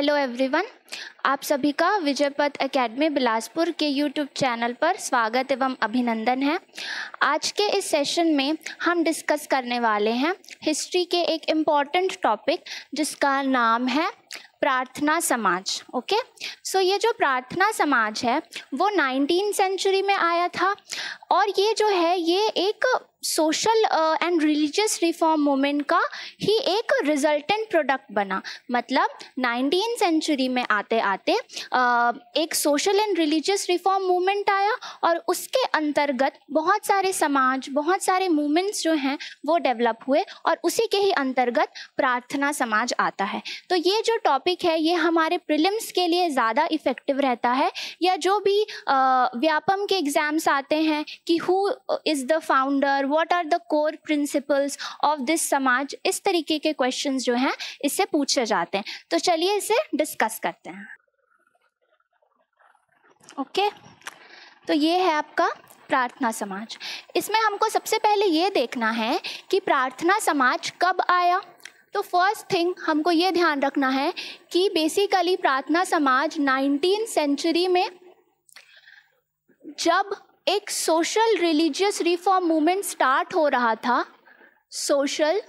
Hello everyone, आप सभी का विजयपथ एकेडमी बिलासपुर के यूट्यूब चैनल पर स्वागत एवं अभिनंदन है। आज के इस सेशन में हम डिस्कस करने वाले हैं हिस्ट्री के एक इम्पॉर्टेंट टॉपिक जिसका नाम है प्रार्थना समाज। ओके, सो ये जो प्रार्थना समाज है वो 19th सेंचुरी में आया था और ये जो है ये एक social and religious reform movement का ही एक रिजल्टेंट प्रोडक्ट बना। मतलब 19th सेंचुरी में आते आते एक social and religious reform movement आया और उसके अंतर्गत बहुत सारे समाज, बहुत सारे मूवमेंट्स जो हैं वो डेवलप हुए और उसी के ही अंतर्गत प्रार्थना समाज आता है। तो ये जो टॉपिक है ये हमारे प्रीलिम्स के लिए ज़्यादा इफ़ेक्टिव रहता है, या जो भी व्यापम के एग्ज़ाम्स आते हैं कि who is the founder, what are the core principles of this Samaj, इस तरीके के क्वेश्चंस जो हैं इससे पूछे जाते हैं। तो चलिए इसे डिस्कस करते हैं। ओके, तो ये है आपका प्रार्थना समाज। इसमें हमको सबसे पहले ये देखना है कि प्रार्थना समाज कब आया। तो फर्स्ट थिंग हमको ये ध्यान रखना है कि बेसिकली प्रार्थना समाज 19th सेंचुरी में जब एक social religious reform movement start हो रहा था, social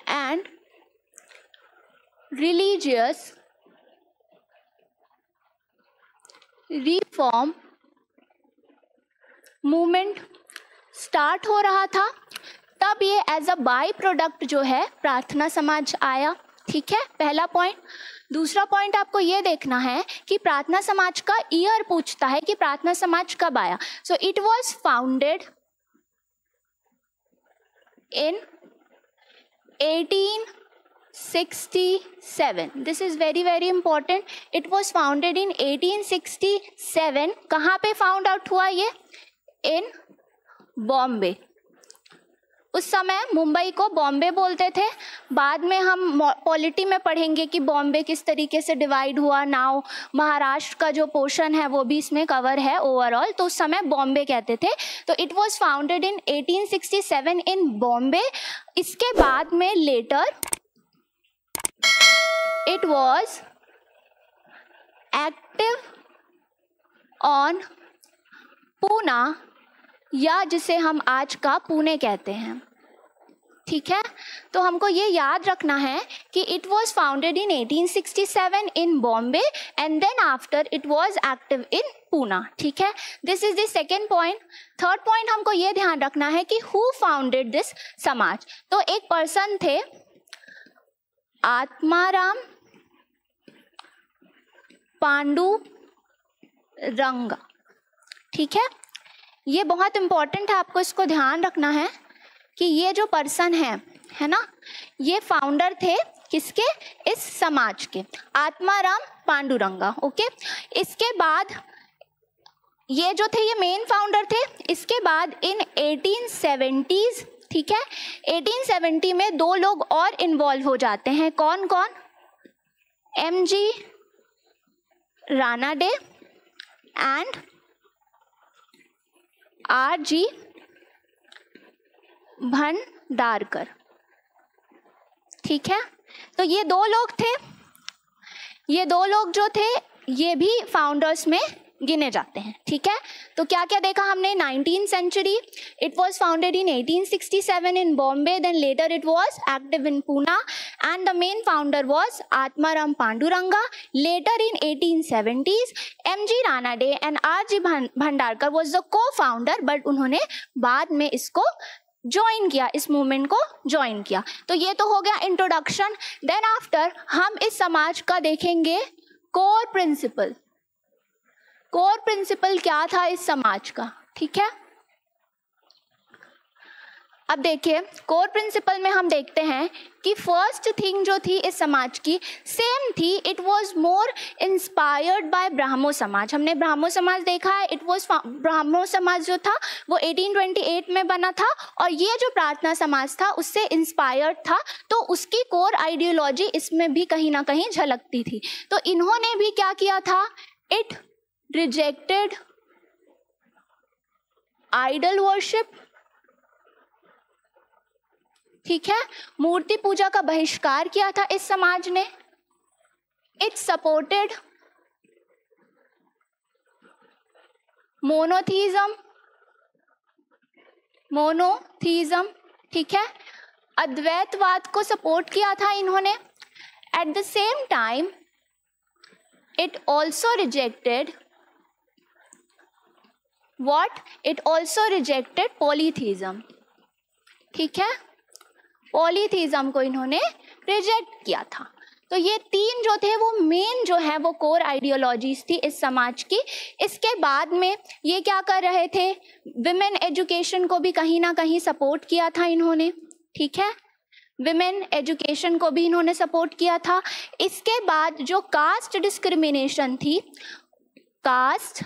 and religious reform movement start हो रहा था, तब ये एज अ बाई प्रोडक्ट जो है प्रार्थना समाज आया। ठीक है, पहला पॉइंट। दूसरा पॉइंट आपको ये देखना है कि प्रार्थना समाज का ईयर पूछता है कि प्रार्थना समाज कब आया। So it was founded in 1867। This is very very important. It was founded in 1867। कहाँ पे फाउंड आउट हुआ ये? इन बॉम्बे। उस समय मुंबई को बॉम्बे बोलते थे। बाद में हम पॉलिटी में पढ़ेंगे कि बॉम्बे किस तरीके से डिवाइड हुआ। नाउ महाराष्ट्र का जो पोर्शन है वो भी इसमें कवर है ओवरऑल, तो उस समय बॉम्बे कहते थे। तो it was founded in 1867 in Bombay. इसके बाद में later it was active on Poona, या जिसे हम आज का पुणे कहते हैं। ठीक है, तो हमको ये याद रखना है कि it was founded in 1867 in Bombay and then after it was active in Poona. ठीक है, this is the second point. Third point हमको ये ध्यान रखना है कि हु फाउंडेड दिस समाज। तो एक पर्सन थे आत्माराम पांडुरंगा। ठीक है, ये बहुत इंपॉर्टेंट है, आपको इसको ध्यान रखना है कि ये जो पर्सन है ना, ये फाउंडर थे किसके? इस समाज के, आत्माराम पांडुरंगा। ओके, इसके बाद ये जो थे ये मेन फाउंडर थे। इसके बाद इन 1870s, ठीक है, 1870 में दो लोग और इन्वॉल्व हो जाते हैं। कौन कौन? MG Ranade and RG Bhandarkar. ठीक है, तो ये दो लोग थे। ये दो लोग जो थे ये भी फाउंडर्स में गिने जाते हैं। ठीक है, तो क्या क्या देखा हमने? 19th century, it was founded in 1867 in Bombay, then later it was active in Poona and the main founder was Atmaram Pandurang. Later in 1870s MG Ranade and RG Bhandarkar was the co-founder, but उन्होंने बाद में इसको ज्वाइन किया, इस मूवमेंट को ज्वाइन किया। तो ये तो हो गया इंट्रोडक्शन। देन आफ्टर हम इस समाज का देखेंगे कोर प्रिंसिपल। कोर प्रिंसिपल क्या था इस समाज का? ठीक है, अब देखिए कोर प्रिंसिपल में हम देखते हैं कि फर्स्ट थिंग जो थी इस समाज की सेम थी। It was more inspired by Brahmo समाज। हमने ब्राह्मो समाज देखा है। इट वाज ब्राह्मो समाज जो था वो 1828 में बना था और ये जो प्रार्थना समाज था उससे इंस्पायर्ड था। तो उसकी कोर आइडियोलॉजी इसमें भी कहीं ना कहीं झलकती थी। तो इन्होंने भी क्या किया था? It rejected idol worship. ठीक है, मूर्ति पूजा का बहिष्कार किया था इस समाज ने। It supported मोनोथीज्म, ठीक है, अद्वैतवाद को सपोर्ट किया था इन्होंने. At the same time it also rejected what? It also rejected polytheism. ठीक है, पॉलीथीज्म को इन्होंने रिजेक्ट किया था. तो ये तीन जो थे वो मेन जो है वो कोर आइडियोलॉजीज थी इस समाज की. इसके बाद में ये क्या कर रहे थे, विमेन एजुकेशन को भी कहीं ना कहीं सपोर्ट किया था इन्होंने. ठीक है, विमेन एजुकेशन को भी इन्होंने सपोर्ट किया था. इसके बाद जो कास्ट डिस्क्रिमिनेशन थी, कास्ट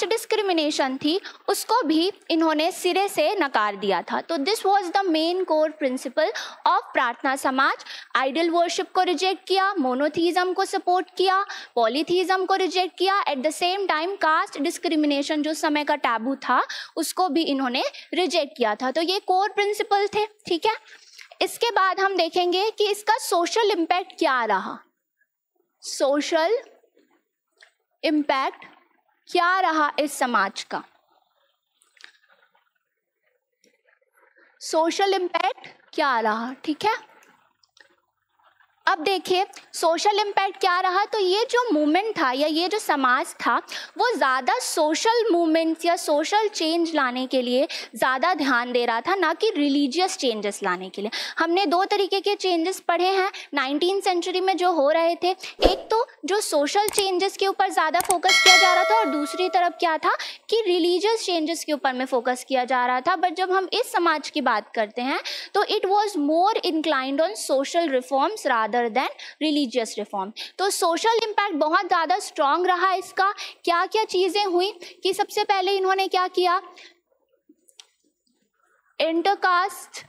डिस्क्रिमिनेशन थी, उसको भी इन्होंने सिरे से नकार दिया था. तो this was the main core principle of प्रार्थना समाज. आइडल वर्शिप को रिजेक्ट किया, मोनोथीज्म को सपोर्ट किया, पॉलीथीज्म को रिजेक्ट किया. At the same time caste discrimination जो समय का टैबू था उसको भी इन्होंने रिजेक्ट किया था. तो ये कोर प्रिंसिपल थे. ठीक है, इसके बाद हम देखेंगे कि इसका सोशल इम्पैक्ट क्या रहा. सोशल इम्पैक्ट क्या रहा इस समाज का, सोशल इम्पैक्ट क्या रहा. ठीक है, अब देखिए सोशल इम्पैक्ट क्या रहा. तो ये जो मूवमेंट था या ये जो समाज था वो ज़्यादा सोशल मूवमेंट्स या सोशल चेंज लाने के लिए ज़्यादा ध्यान दे रहा था, ना कि रिलीजियस चेंजेस लाने के लिए. हमने दो तरीके के चेंजेस पढ़े हैं 19वीं सेंचुरी में जो हो रहे थे. एक तो जो सोशल चेंजेस के ऊपर ज़्यादा फोकस किया जा रहा था और दूसरी तरफ क्या था कि रिलीजियस चेंजेस के ऊपर में फोकस किया जा रहा था. बट जब हम इस समाज की बात करते हैं तो it was more inclined on social reforms rather than religious reform. तो सोशल इम्पैक्ट बहुत ज़्यादा स्ट्रॉन्ग रहा इसका. क्या क्या चीज़ें हुई कि सबसे पहले इन्होंने क्या किया, इंटरकास्ट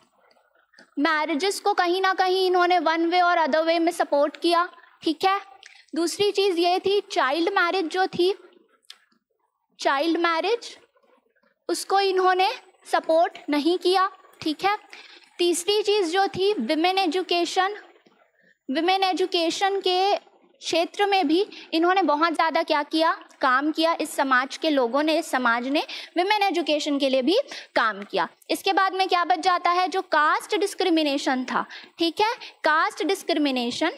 मैरिजेस को कहीं ना कहीं इन्होंने वन वे और अदर वे में सपोर्ट किया. ठीक है, दूसरी चीज़ ये थी चाइल्ड मैरिज जो थी, चाइल्ड मैरिज उसको इन्होंने सपोर्ट नहीं किया. ठीक है, तीसरी चीज़ जो थी विमेन एजुकेशन, विमेन एजुकेशन के क्षेत्र में भी इन्होंने बहुत ज़्यादा क्या किया, काम किया. इस समाज के लोगों ने, इस समाज ने विमेन एजुकेशन के लिए भी काम किया. इसके बाद में क्या बच जाता है, जो कास्ट डिस्क्रिमिनेशन था. ठीक है, कास्ट डिस्क्रिमिनेशन,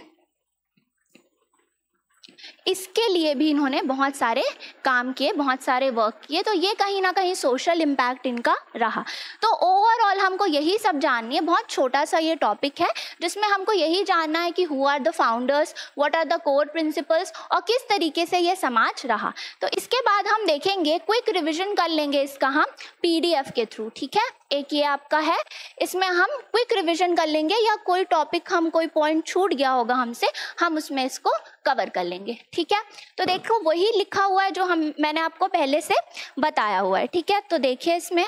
इसके लिए भी इन्होंने बहुत सारे काम किए, बहुत सारे वर्क किए. तो ये कहीं ना कहीं सोशल इम्पैक्ट इनका रहा. तो ओवरऑल हमको यही सब जाननी है. बहुत छोटा सा ये टॉपिक है जिसमें हमको यही जानना है कि who are the founders, what are the core principles और किस तरीके से ये समाज रहा. तो इसके बाद हम देखेंगे, क्विक रिविजन कर लेंगे इसका हम PDF के थ्रू. ठीक है, एक ये आपका है, इसमें हम क्विक रिविजन कर लेंगे या कोई टॉपिक हम कोई पॉइंट छूट गया होगा हमसे, हम उसमें इसको कवर कर लेंगे. ठीक है, तो देखो वही लिखा हुआ है जो मैंने आपको पहले से बताया हुआ है. ठीक है, तो देखिए इसमें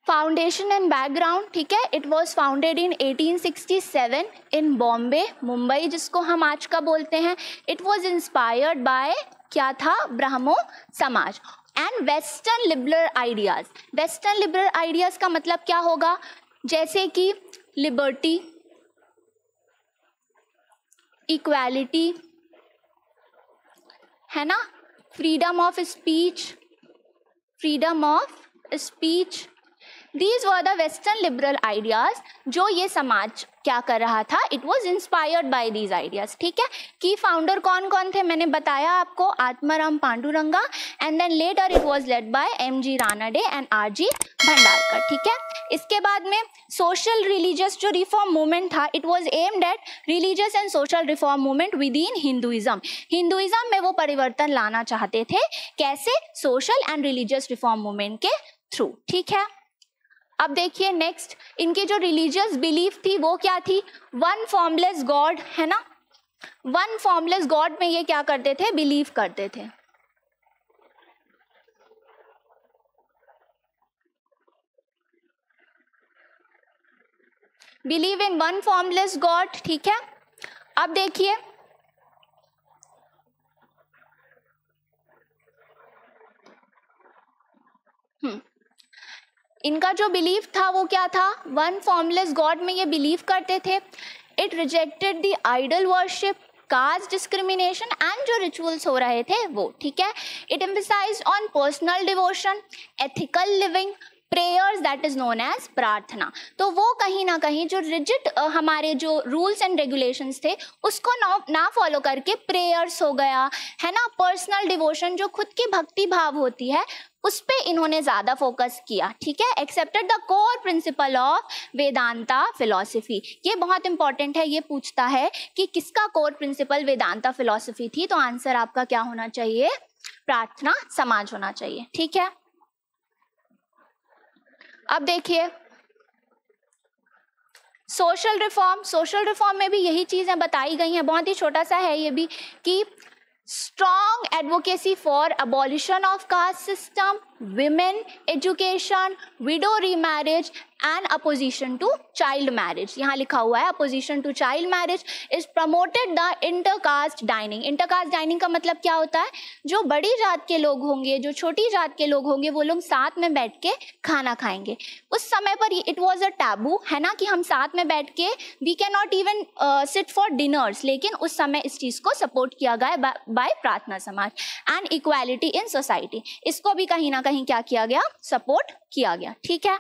फाउंडेशन एंड बैकग्राउंड. ठीक है, it was founded in 1867 in Bombay, Mumbai जिसको हम आज का बोलते हैं. इट वाज इंस्पायर्ड बाय क्या था, ब्राह्मो समाज and western liberal ideas. Western liberal ideas का मतलब क्या होगा, जैसे कि लिबर्टी, इक्वालिटी, है ना, freedom of speech, freedom of speech. These were the western liberal ideas जो ये समाज क्या कर रहा था, it was inspired by these ideas. ठीक है, की फाउंडर कौन कौन थे मैंने बताया आपको, Atmaram Panduranga, and then later it was led by MG Ranade and RG Bhandarkar. ठीक है, इसके बाद में सोशल रिलीजियस जो रिफॉर्म मूवमेंट था, it was aimed at religious and social reform movement within Hinduism. Hinduism में वो परिवर्तन लाना चाहते थे, कैसे, social and religious reform movement के थ्रू. ठीक है, अब देखिए नेक्स्ट, इनकी जो रिलीजियस बिलीफ थी वो क्या थी, वन फॉर्मलेस गॉड, है ना, वन फॉर्मलेस गॉड में ये क्या करते थे, बिलीव करते थे. Believe in one formless God. ठीक है, अब देखिए इनका जो बिलीफ था वो क्या था, वन फॉर्मलेस गॉड में ये बिलीव करते थे। It rejected the idol worship, caste discrimination and जो रिचुअल्स हो रहे थे वो, ठीक है। It emphasized on personal devotion, ethical living, prayers that is known as prarthana. तो वो कहीं ना कहीं जो रिजिड हमारे जो रूल्स एंड रेगुलेशंस थे उसको ना फॉलो करके प्रेयर्स हो गया, है ना, पर्सनल डिवोशन जो खुद की भक्ति भाव होती है उस पे इन्होंने ज़्यादा फोकस किया, ठीक है। Accepted the core principle of Vedanta philosophy. ये बहुत इंपॉर्टेंट है, ये पूछता है कि किसका कोर प्रिंसिपल वेदांता फिलॉसफी थी, तो आंसर आपका क्या होना चाहिए, प्रार्थना समाज होना चाहिए, ठीक है। अब देखिए सोशल रिफॉर्म में भी यही चीजें बताई गई हैं, बहुत ही छोटा सा है ये भी, कि strong advocacy for abolition of caste system, women education, widow remarriage and opposition to child marriage। यहाँ लिखा हुआ है opposition to child marriage is promoted the intercaste dining। intercaste dining का मतलब क्या होता है, जो बड़ी जात के लोग होंगे, जो छोटी जात के लोग होंगे, वो लोग साथ में बैठ के खाना खाएंगे। उस समय पर इट वॉज अ टैबू, है ना, कि हम साथ में बैठ के we can not even sit for dinners, लेकिन उस समय इस चीज़ को सपोर्ट किया गया बाय प्रार्थना समाज। एंड इक्वालिटी इन सोसाइटी, इसको भी कहीं ना कहीं क्या किया गया, सपोर्ट किया गया, ठीक है।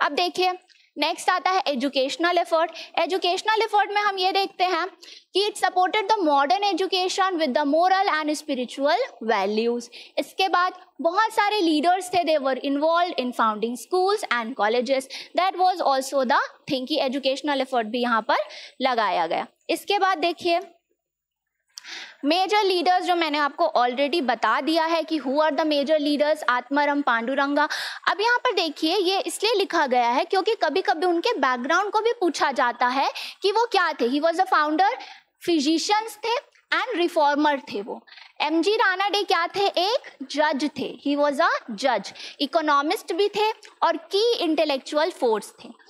अब देखिए नेक्स्ट आता है एजुकेशनल एफर्ट। एजुकेशनल एफर्ट में हम ये देखते हैं कि it supported the modern education with the moral and spiritual values. इसके बाद बहुत सारे लीडर्स थे, they were involved in founding schools and colleges, that was also the thing कि एजुकेशनल एफर्ट भी यहाँ पर लगाया गया। इसके बाद देखिए मेजर लीडर्स, जो मैंने आपको ऑलरेडी बता दिया है कि who are the major leaders, Atmaram Panduranga. अब यहाँ पर देखिए ये इसलिए लिखा गया है क्योंकि कभी कभी उनके बैकग्राउंड को भी पूछा जाता है कि वो क्या थे। He was a founder, physicians थे एंड रिफॉर्मर थे वो। एमजी रानाडे क्या थे, एक जज थे, ही वॉज अ जज, इकोनॉमिस्ट भी थे और की इंटेलेक्चुअल फोर्स थे।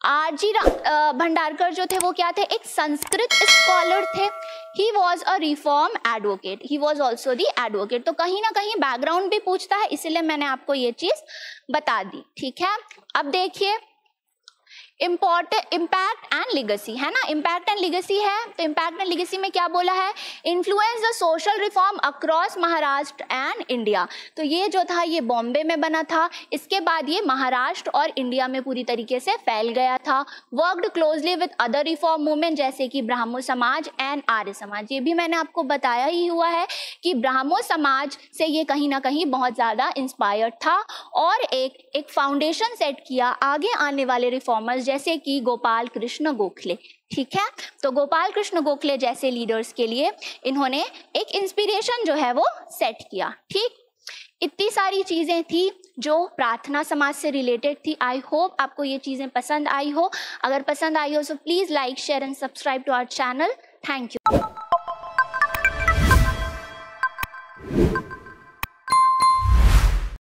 आरजी भंडारकर जो थे वो क्या थे, एक संस्कृत स्कॉलर थे। He was a reform advocate, he was also the advocate. तो कहीं ना कहीं बैकग्राउंड भी पूछता है, इसीलिए मैंने आपको ये चीज बता दी, ठीक है। अब देखिए इम्पैक्ट एंड लिगेसी, है ना, इम्पैक्ट एंड लिगेसी है। तो इम्पैक्ट एंड लिगेसी में क्या बोला है, influence the social reform across Maharashtra and India. तो ये जो था ये बॉम्बे में बना था, इसके बाद ये महाराष्ट्र और इंडिया में पूरी तरीके से फैल गया था। Worked closely with other reform movement जैसे कि ब्राह्मो समाज एंड आर्य समाज। ये भी मैंने आपको बताया ही हुआ है कि ब्राह्मो समाज से ये कहीं ना कहीं बहुत ज़्यादा इंस्पायर्ड था और एक फाउंडेशन सेट किया आगे आने वाले रिफॉर्मर्स जैसे कि गोपाल कृष्ण गोखले, ठीक है। तो गोपाल कृष्ण गोखले जैसे लीडर्स के लिए इन्होंने एक इंस्पिरेशन जो है वो सेट किया, ठीक। इतनी सारी चीज़ें थी जो प्रार्थना समाज से रिलेटेड थी। आई होप आपको ये चीज़ें पसंद आई हो। अगर पसंद आई हो तो please like, share and subscribe to our channel. Thank you.